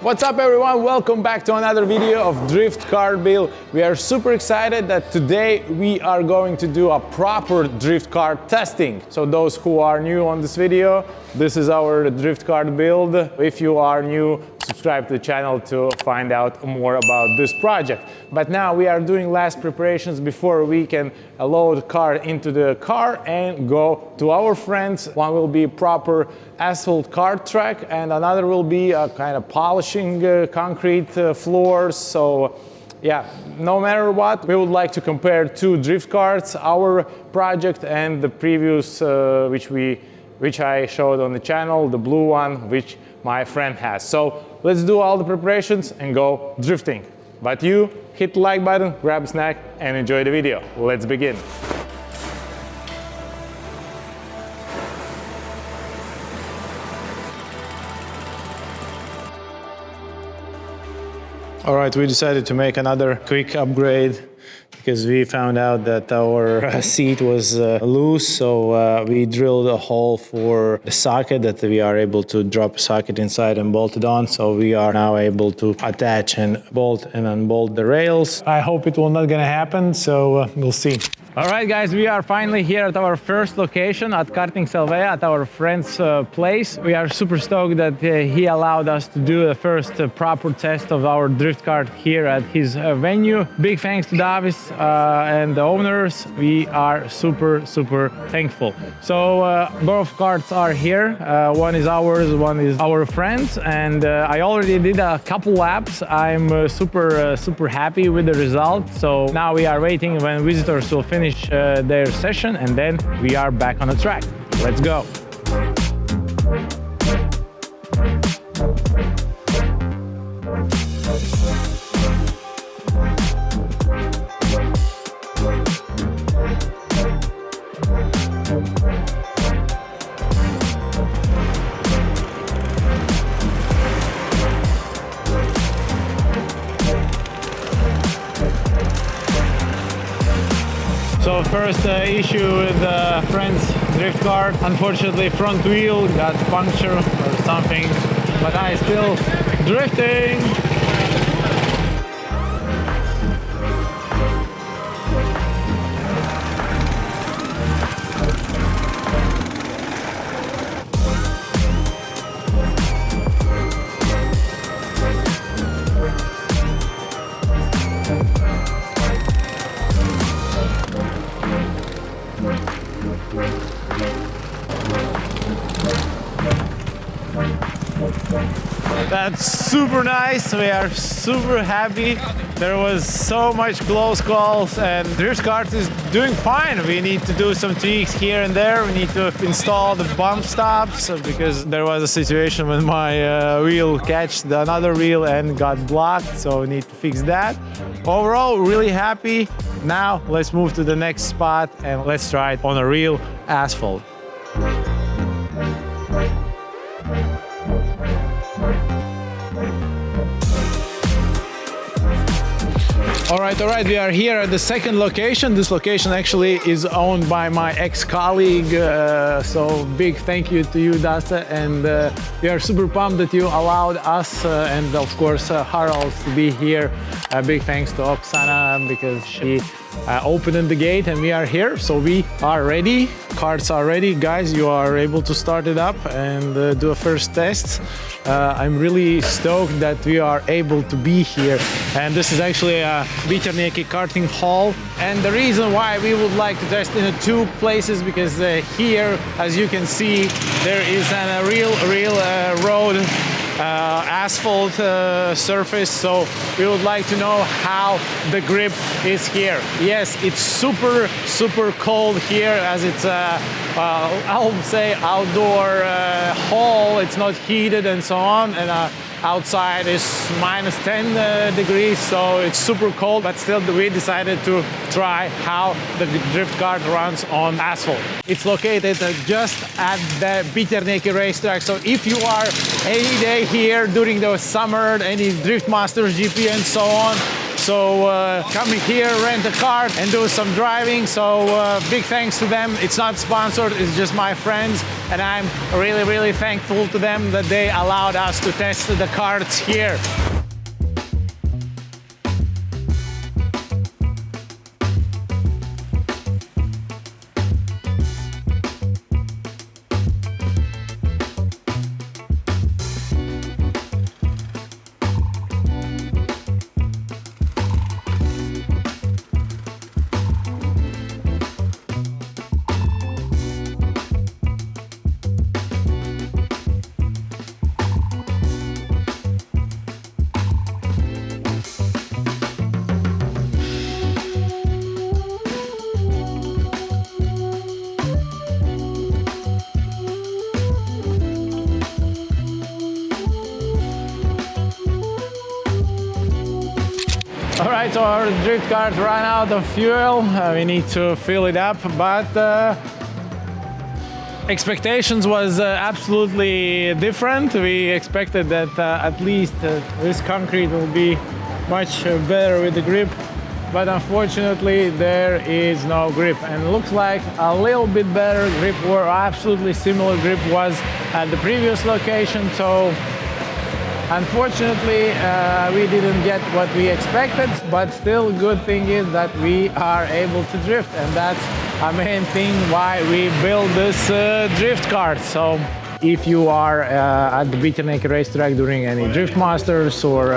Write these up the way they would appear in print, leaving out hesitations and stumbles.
What's up everyone, welcome back to another video of Drift Kart Build. We are super excited that today we are going to do a proper drift kart testing. So those who are new on this video, this is our drift kart build. If you are new, subscribe to the channel to find out more about this project. But now we are doing last preparations before we can load the car into the car and go to our friends. One will be proper asphalt kart track and another will be a kind of polishing concrete floors. So yeah, no matter what, we would like to compare two drift karts, our project and the previous which I showed on the channel, the blue one, which my friend has. So let's do all the preparations and go drifting. But you hit the like button, grab a snack and enjoy the video. Let's begin. All right, we decided to make another quick upgrade because we found out that our seat was loose, so we drilled a hole for the socket that we are able to drop a socket inside and bolt it on. So we are now able to attach and bolt and unbolt the rails. I hope it will not gonna happen, so we'll see. All right, guys, we are finally here at our first location at Karting at our friend's place. We are super stoked that he allowed us to do the first proper test of our drift kart here at his venue. Big thanks to Davis and the owners. We are super thankful. So both karts are here. One is ours, one is our friends, and I already did a couple laps. I'm super happy with the result. So now we are waiting when visitors will finish their session and then we are back on the track. Let's go. So first issue with friend's drift kart. Unfortunately, front wheel got punctured or something, but I still drifting. That's super nice. We are super happy. There was so much close calls and drift kart is doing fine. We need to do some tweaks here and there. We need to install the bump stops because there was a situation when my wheel catched another wheel and got blocked, so we need to fix that. Overall, really happy. Now let's move to the next spot and let's try it on a real asphalt. All right, we are here at the second location. This location actually is owned by my ex-colleague, so big thank you to you, Dasta, and we are super pumped that you allowed us and of course Harald to be here. Big thanks to Oksana because she opened the gate and we are here, so we are ready. Karts are ready, guys. You are able to start it up and do a first test. I'm really stoked that we are able to be here, and this is actually a Petrolheads karting hall. And the reason why we would like to test in two places because here, as you can see, there is a real road asphalt surface, so we would like to know how the grip is here. Yes, it's super cold here as it's I would say outdoor hall. It's not heated and so on, and outside is -10 degrees, so it's super cold, but still we decided to try how the drift kart runs on asphalt. It's located just at the Petrolheads racetrack, so if you are any day here during the summer, any Drift Masters GP and so on, So come here, rent a car and do some driving. So big thanks to them. It's not sponsored, it's just my friends. And I'm really, really thankful to them that they allowed us to test the karts here. Alright, so our drift kart ran out of fuel. We need to fill it up, but expectations was absolutely different. We expected that at least this concrete will be much better with the grip, but unfortunately there is no grip, and it looks like a little bit better grip or absolutely similar grip was at the previous location. So unfortunately, we didn't get what we expected, but still good thing is that we are able to drift, and that's a main thing why we built this drift kart. So if you are at the Beaten racetrack during any Drift Masters or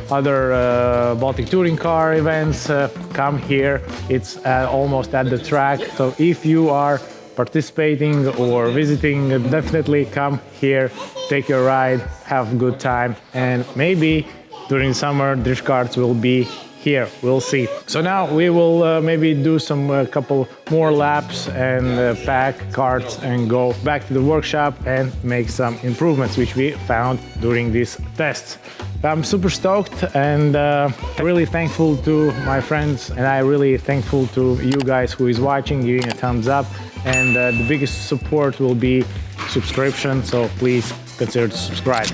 other Baltic Touring Car events, come here. It's almost at the track. So if you are participating or visiting, definitely come here, take your ride, have a good time, and maybe during summer drift karts will be here. We'll see. So now we will maybe do some couple more laps and pack karts and go back to the workshop and make some improvements which we found during these tests. I'm super stoked and really thankful to my friends, and I'm really thankful to you guys who is watching, giving a thumbs up, and the biggest support will be subscription, so please consider to subscribe.